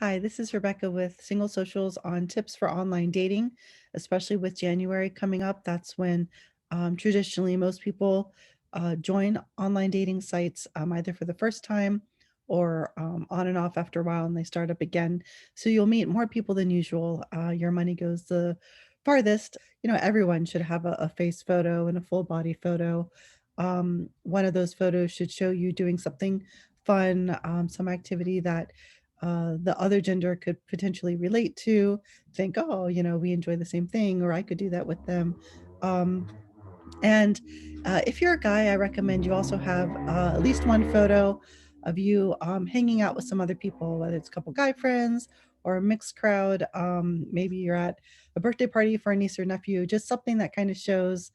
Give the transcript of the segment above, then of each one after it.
Hi, this is Rebecca with Single Socials on tips for online dating, especially with January coming up. That's when traditionally most people join online dating sites either for the first time or on and off after a while and they start up again. So you'll meet more people than usual. Your money goes the farthest. Everyone should have a face photo and a full body photo. One of those photos should show you doing something fun, some activity that the other gender could potentially relate to, think, oh, we enjoy the same thing, or I could do that with them. Um, and if you're a guy, I recommend you also have at least one photo of you hanging out with some other people, whether it's a couple guy friends or a mixed crowd. Maybe you're at a birthday party for a niece or nephew, just something that kind of shows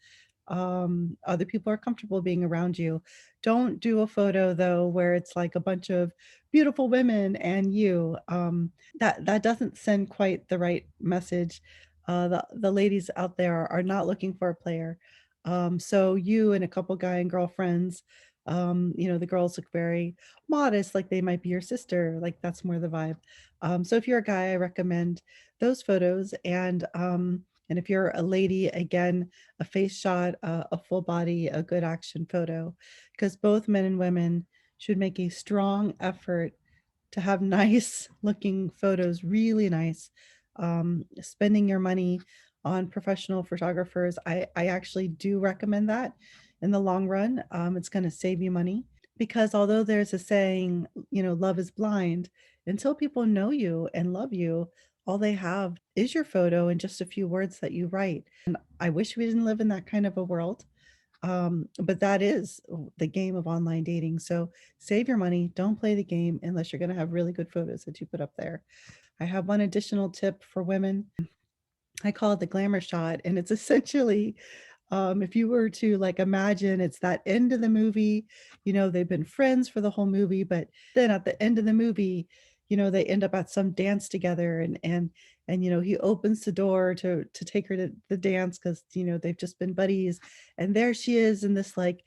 other people are comfortable being around you. Don't do a photo though where it's like a bunch of beautiful women and you. That doesn't send quite the right message. The ladies out there are not looking for a player. So you and a couple guy and girl friends, the girls look very modest, like they might be your sister, like that's more the vibe. So if you're a guy, I recommend those photos. And if you're a lady, again, a face shot, a full body, a good action photo, because both men and women should make a strong effort to have nice looking photos, really nice. Spending your money on professional photographers, I actually do recommend that in the long run. It's going to save you money because although there's a saying, love is blind, until people know you and love you, all they have is your photo and just a few words that you write. And I wish we didn't live in that kind of a world. But that is the game of online dating. So save your money. Don't play the game unless you're going to have really good photos that you put up there. I have one additional tip for women. I call it the glamour shot. And it's essentially if you were to like imagine it's that end of the movie, they've been friends for the whole movie, but then at the end of the movie, they end up at some dance together and he opens the door to take her to the dance because they've just been buddies. And there she is in this like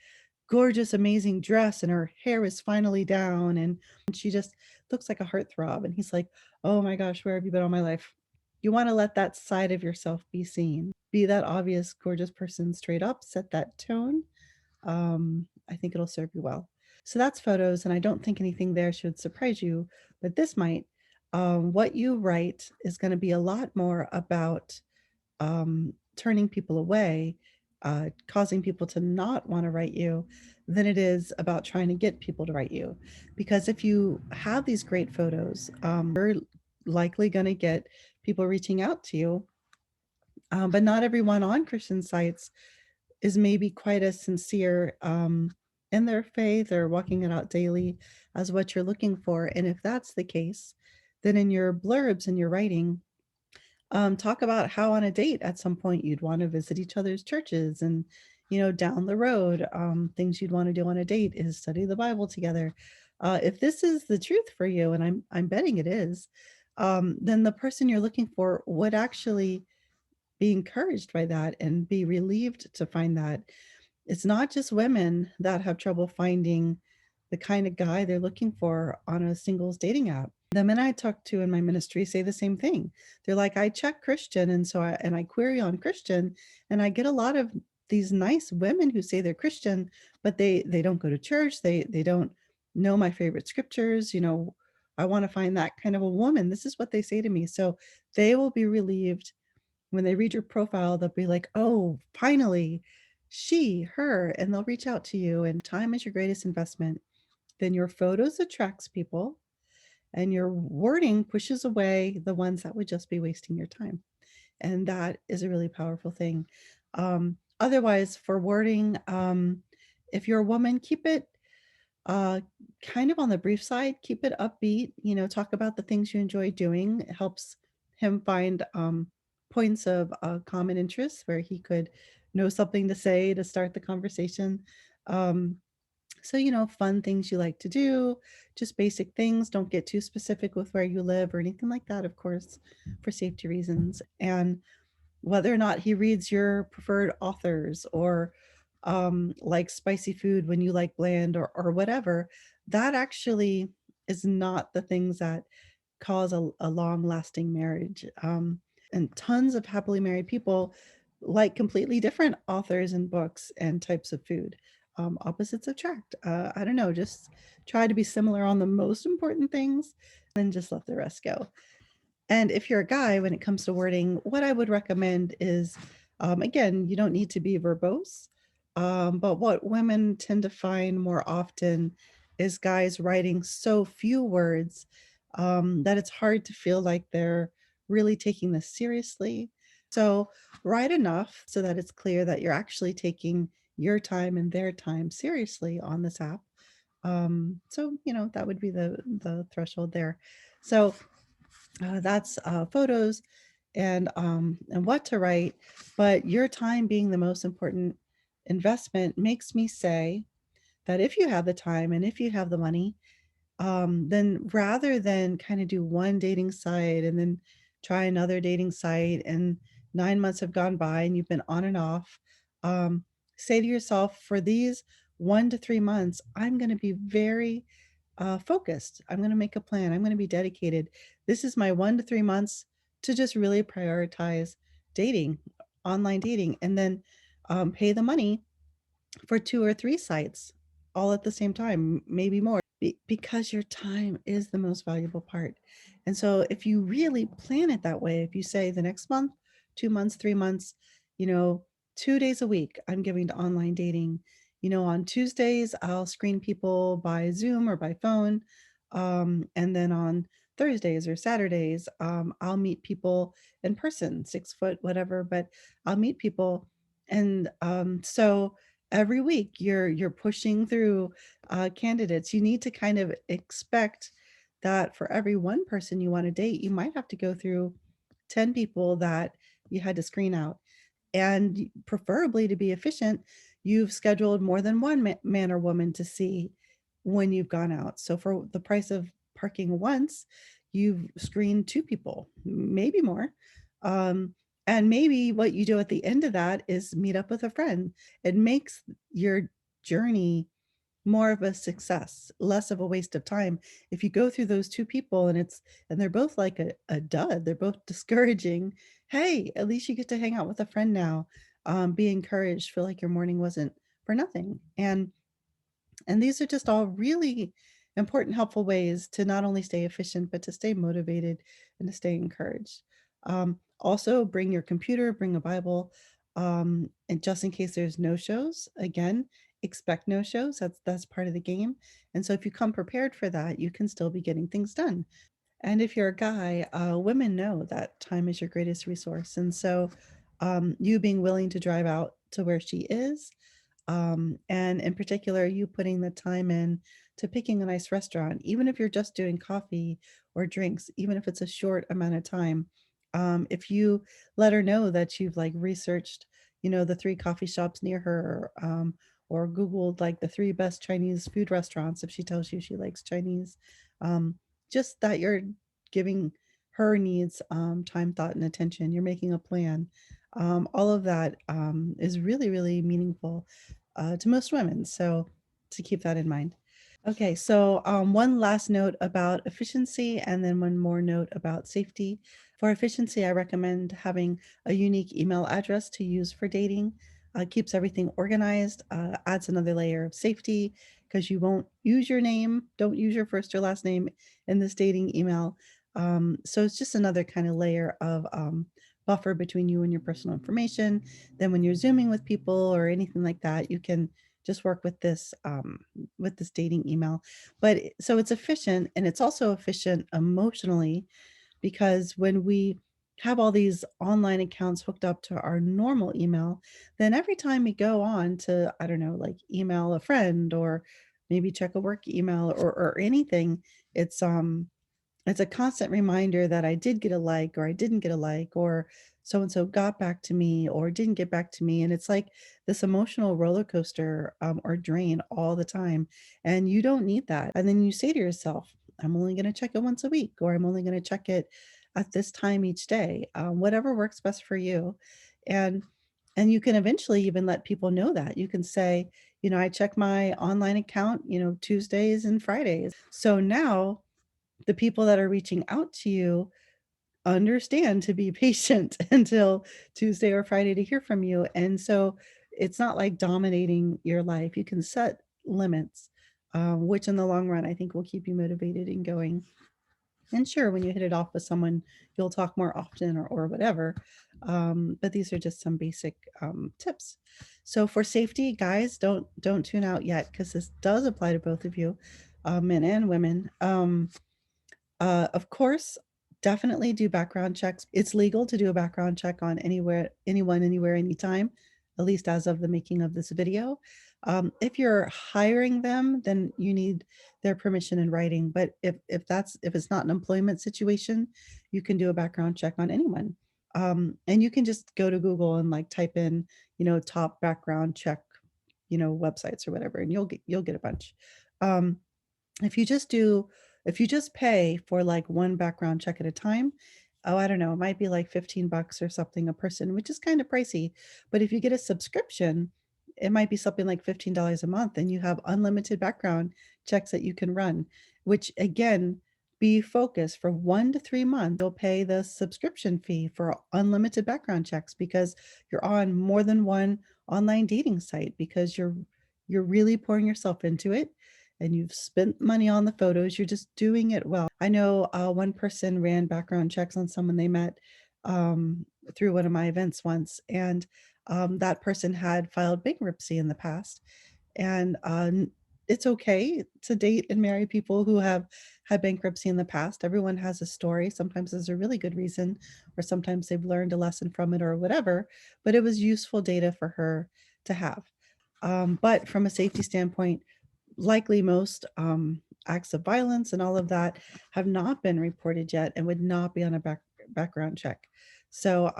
gorgeous, amazing dress, and her hair is finally down, and she just looks like a heartthrob. And he's like, oh my gosh, where have you been all my life? You want to let that side of yourself be seen. Be that obvious, gorgeous person straight up, set that tone. I think it'll serve you well. So that's photos, and I don't think anything there should surprise you, but this might. What you write is going to be a lot more about turning people away, causing people to not want to write you, than it is about trying to get people to write you. Because if you have these great photos, you're likely going to get people reaching out to you. But not everyone on Christian sites is maybe quite as sincere in their faith or walking it out daily as what you're looking for. And if that's the case, then in your blurbs and your writing, talk about how on a date at some point you'd want to visit each other's churches and down the road things you'd want to do on a date is study the Bible together. If this is the truth for you, and I'm betting it is, then the person you're looking for would actually be encouraged by that and be relieved to find that it's not just women that have trouble finding the kind of guy they're looking for on a singles dating app. The men I talk to in my ministry say the same thing. They're like, I check Christian, and I query on Christian, and I get a lot of these nice women who say they're Christian, but they don't go to church. They don't know my favorite scriptures. I want to find that kind of a woman. This is what they say to me. So they will be relieved when they read your profile. They'll be like, oh, finally, she, her, and they'll reach out to you. And time is your greatest investment. Then your photos attracts people and your wording pushes away the ones that would just be wasting your time. And that is a really powerful thing. Otherwise, for wording, if you're a woman, keep it uh, kind of on the brief side, keep it upbeat, talk about the things you enjoy doing. It helps him find points of common interest where he could know something to say to start the conversation. Um, so, fun things you like to do, just basic things. Don't get too specific with where you live or anything like that, of course, for safety reasons. And whether or not he reads your preferred authors or like spicy food when you like bland or whatever, that actually is not the things that cause a long-lasting marriage. And tons of happily married people like completely different authors and books and types of food. Opposites attract. I don't know, just try to be similar on the most important things, and then just let the rest go. And if you're a guy, when it comes to wording, what I would recommend is, again, you don't need to be verbose. But what women tend to find more often is guys writing so few words that it's hard to feel like they're really taking this seriously. So write enough so that it's clear that you're actually taking your time and their time seriously on this app. So that would be the threshold there. So that's photos and what to write, but your time being the most important investment makes me say that if you have the time and if you have the money, then rather than kind of do one dating site and then try another dating site and 9 months have gone by and you've been on and off, um, say to yourself, for these 1 to 3 months, I'm going to be very focused. I'm going to make a plan. I'm going to be dedicated. This is my 1 to 3 months to just really prioritize dating, online dating, and then pay the money for 2 or 3 sites all at the same time, maybe more, because your time is the most valuable part. And so if you really plan it that way, if you say the next month, 2 months, 3 months, you know, 2 days a week, I'm giving to online dating. On Tuesdays, I'll screen people by Zoom or by phone. And then on Thursdays or Saturdays, I'll meet people in person, 6 foot, whatever, but I'll meet people. And so every week you're pushing through candidates. You need to kind of expect that for every one person you want to date, you might have to go through 10 people that you had to screen out. And preferably to be efficient, you've scheduled more than one man or woman to see when you've gone out. So for the price of parking once, you've screened 2 people, maybe more. Um, and maybe what you do at the end of that is meet up with a friend. It makes your journey more of a success, less of a waste of time. If you go through those 2 people and they're both like a dud, they're both discouraging. Hey, at least you get to hang out with a friend now. Be encouraged, feel like your morning wasn't for nothing. And these are just all really important, helpful ways to not only stay efficient, but to stay motivated and to stay encouraged. Also, bring your computer, bring a Bible, and just in case there's no shows. Again, expect no shows. That's part of the game. And so, if you come prepared for that, you can still be getting things done. And if you're a guy, women know that time is your greatest resource. And so, you being willing to drive out to where she is, and in particular, you putting the time in to picking a nice restaurant, even if you're just doing coffee or drinks, even if it's a short amount of time. If you let her know that you've like researched, the 3 coffee shops near her, or Googled like the 3 best Chinese food restaurants, if she tells you she likes Chinese, um, just that you're giving her needs time, thought, and attention. You're making a plan. All of that is really, really meaningful to most women. So to keep that in mind. Okay, so one last note about efficiency, and then one more note about safety. For efficiency, I recommend having a unique email address to use for dating. Keeps everything organized, adds another layer of safety because you won't use your name, don't use your first or last name in this dating email. So it's just another kind of layer of buffer between you and your personal information. Then when you're Zooming with people or anything like that, you can just work with this dating email. But so it's efficient, and it's also efficient emotionally because when we have all these online accounts hooked up to our normal email, then every time we go on to, I don't know, like email a friend or maybe check a work email or anything, it's a constant reminder that I did get a like or I didn't get a like, or so and so got back to me or didn't get back to me. And it's like this emotional roller coaster, or drain all the time. And you don't need that. And then you say to yourself, I'm only going to check it once a week, or I'm only going to check it at this time each day, whatever works best for you. And and you can eventually even let people know that. You can say, I check my online account, Tuesdays and Fridays. So now the people that are reaching out to you understand to be patient until Tuesday or Friday to hear from you. And so it's not like dominating your life. You can set limits, which in the long run, I think will keep you motivated and going. And sure, when you hit it off with someone, you'll talk more often or whatever. But these are just some basic tips. So for safety, guys, don't tune out yet because this does apply to both of you, men and women. Of course, definitely do background checks. It's legal to do a background check on anyone, anywhere, anytime, at least as of the making of this video. If you're hiring them, then you need their permission in writing. But if it's not an employment situation, you can do a background check on anyone. And you can just go to Google and like type in, top background check, websites or whatever, and you'll get a bunch. Um, if you just do if you just pay for, like, one background check at a time, oh, I don't know, it might be like 15 bucks or something a person, which is kinda pricey, but if you get a subscription, it might be something like $15 a month, and you have unlimited background checks that you can run, which again, be focused for 1 to 3 months, you'll pay the subscription fee for unlimited background checks because you're on more than one online dating site because you're really pouring yourself into it and you've spent money on the photos, you're just doing it well. I know, one person ran background checks on someone they met, through one of my events once, and, that person had filed bankruptcy in the past, and, it's okay to date and marry people who have had bankruptcy in the past. Everyone has a story. Sometimes there's a really good reason, or sometimes they've learned a lesson from it or whatever, but it was useful data for her to have. But from a safety standpoint, likely most acts of violence and all of that have not been reported yet and would not be on a background check. So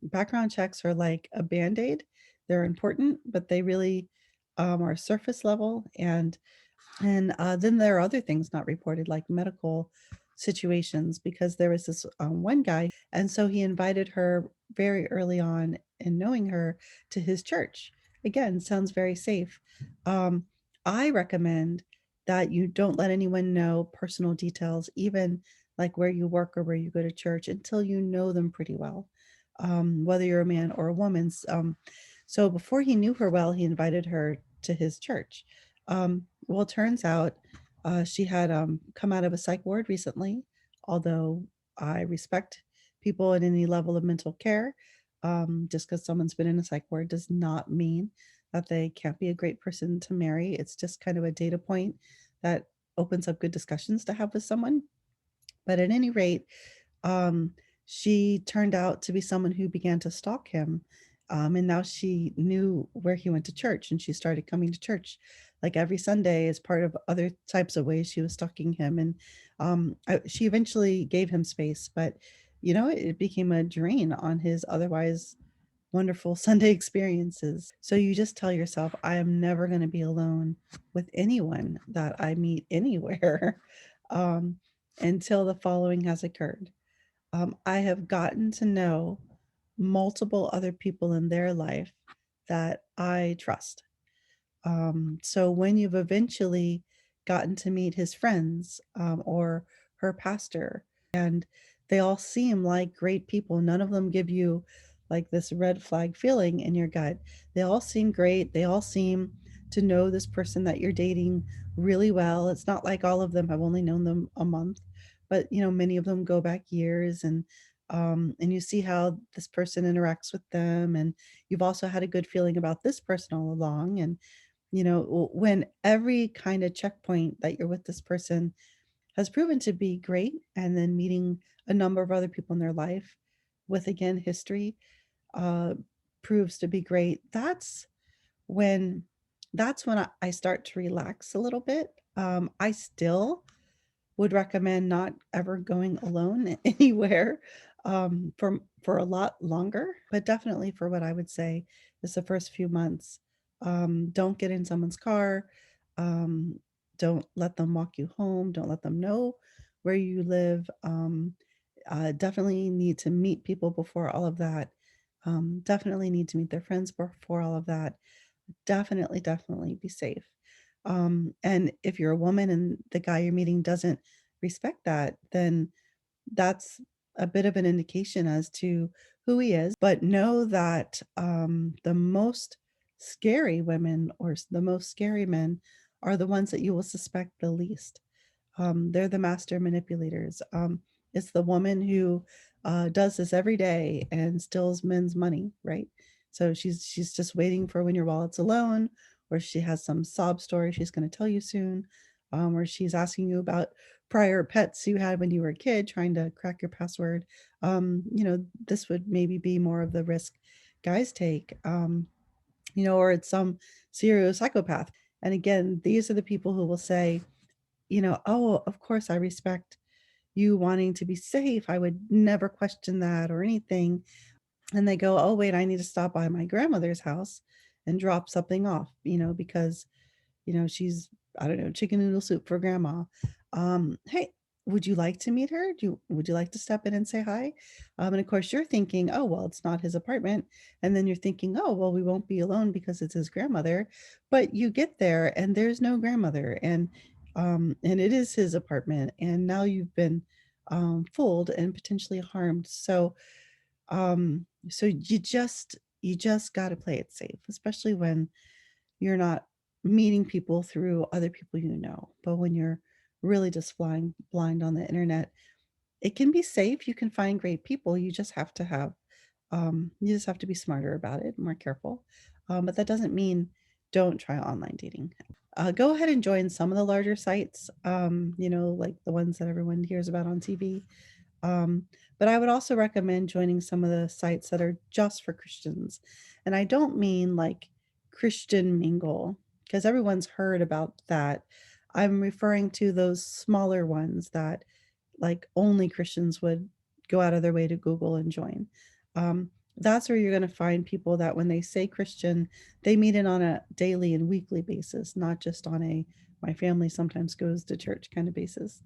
background checks are like a band-aid. They're important, but they really are surface level. And then there are other things not reported, like medical situations, because there was this one guy, and so he invited her very early on in knowing her to his church. Again, sounds very safe. Um, I recommend that you don't let anyone know personal details, even like where you work or where you go to church, until you know them pretty well, whether you're a man or a woman. So before he knew her well, he invited her to his church. Well, it turns out, she had, come out of a psych ward recently, although I respect people in any level of mental care. Just because someone's been in a psych ward does not mean that they can't be a great person to marry. It's just kind of a data point that opens up good discussions to have with someone. But at any rate, um, she turned out to be someone who began to stalk him, and now she knew where he went to church, and she started coming to church, like, every Sunday as part of other types of ways she was stalking him, and, she eventually gave him space, but, it became a drain on his otherwise wonderful Sunday experiences. So you just tell yourself, "I am never gonna be alone with anyone that I meet anywhere, um, until the following has occurred." I have gotten to know multiple other people in their life that I trust. So when you've eventually gotten to meet his friends, or her pastor, and they all seem like great people, none of them give you like this red flag feeling in your gut. They all seem great. They all seem to know this person that you're dating really well. It's not like all of them have only known them a month, but many of them go back years, and you see how this person interacts with them, and you've also had a good feeling about this person all along. And when every kind of checkpoint that you're with this person has proven to be great, and then meeting a number of other people in their life with, again, history, uh, proves to be great, when that's when I start to relax a little bit. I still would recommend not ever going alone anywhere, for a lot longer, but definitely for what I would say is the first few months. Don't get in someone's car, um, don't let them walk you home, don't let them know where you live. Definitely need to meet people before all of that. Definitely need to meet their friends before all of that. Definitely be safe. And if you're a woman and the guy you're meeting doesn't respect that, then that's a bit of an indication as to who he is. But know that the most scary women or the most scary men are the ones that you will suspect the least. They're the master manipulators. It's the woman who does this every day and steals men's money, right? So she's just waiting for when your wallet's alone, or she has some sob story she's going to tell you soon, or she's asking you about prior pets you had when you were a kid, trying to crack your password. This would maybe be more of the risk guys take, or it's some serial psychopath. And again, these are the people who will say, "Oh, of course, I respect you wanting to be safe. I would never question that or anything." And they go, "Oh, wait, I need to stop by my grandmother's house and drop something off, because she's, I don't know, chicken noodle soup for grandma. Hey, would you like to meet her? Would you like to step in and say hi?" And of course, you're thinking, "Oh, well, it's not his apartment." And then you're thinking, "Oh, well, we won't be alone because it's his grandmother." But you get there and there's no grandmother, and it is his apartment. And now you've been fooled and potentially harmed. So you just got to play it safe, especially when you're not meeting people through other people you know. But when you're really just flying blind on the internet, it can be safe. You can find great people. You just have to be smarter about it, more careful. But that doesn't mean don't try online dating. Go ahead and join some of the larger sites, like the ones that everyone hears about on TV. Um, but I would also recommend joining some of the sites that are just for Christians. And I don't mean like Christian Mingle, because everyone's heard about that. I'm referring to those smaller ones that like only Christians would go out of their way to Google and join. That's where you're going to find people that when they say Christian, they meet in on a daily and weekly basis, not just on a my family sometimes goes to church kind of basis,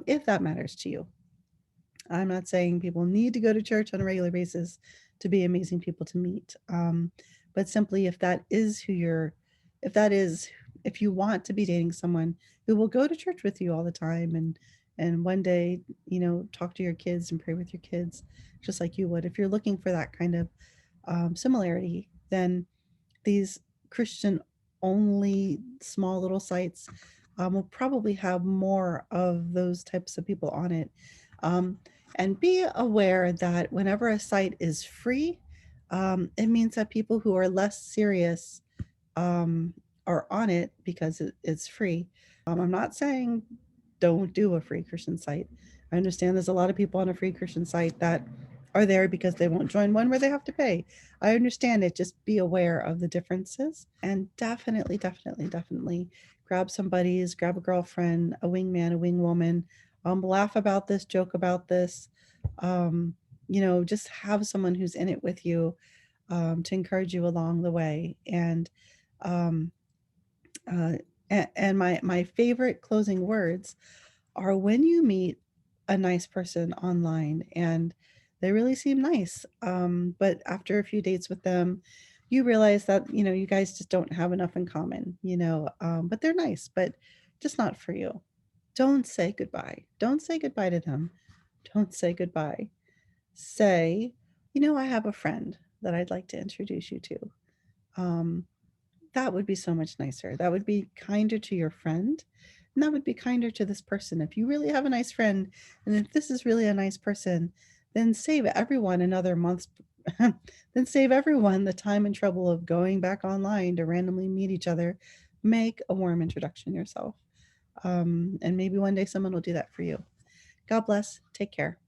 if that matters to you. I'm not saying people need to go to church on a regular basis to be amazing people to meet. But simply if that is who you're, if that is, if you want to be dating someone who will go to church with you all the time and one day, talk to your kids and pray with your kids, just like you would, if you're looking for that kind of similarity, then these Christian only small little sites will probably have more of those types of people on it. Um, and be aware that whenever a site is free, it means that people who are less serious um, are on it because it's free. I'm not saying don't do a free Christian site. I understand there's a lot of people on a free Christian site that are there because they won't join one where they have to pay. I understand it. Just be aware of the differences and definitely, definitely, definitely grab some buddies, grab a girlfriend, a wingman, a wingwoman. Laugh about this, joke about this. Um, just have someone who's in it with you to encourage you along the way. And um, uh, and my favorite closing words are when you meet a nice person online and they really seem nice, but after a few dates with them, you realize that you guys just don't have enough in common. But they're nice, but just not for you. Don't say goodbye. Don't say goodbye to them. Don't say goodbye. Say, I have a friend that I'd like to introduce you to. Um, that would be so much nicer. That would be kinder to your friend, and that would be kinder to this person. If you really have a nice friend, and if this is really a nice person, then save everyone another month's then save everyone the time and trouble of going back online to randomly meet each other. Make a warm introduction yourself. And maybe one day someone will do that for you. God bless. Take care.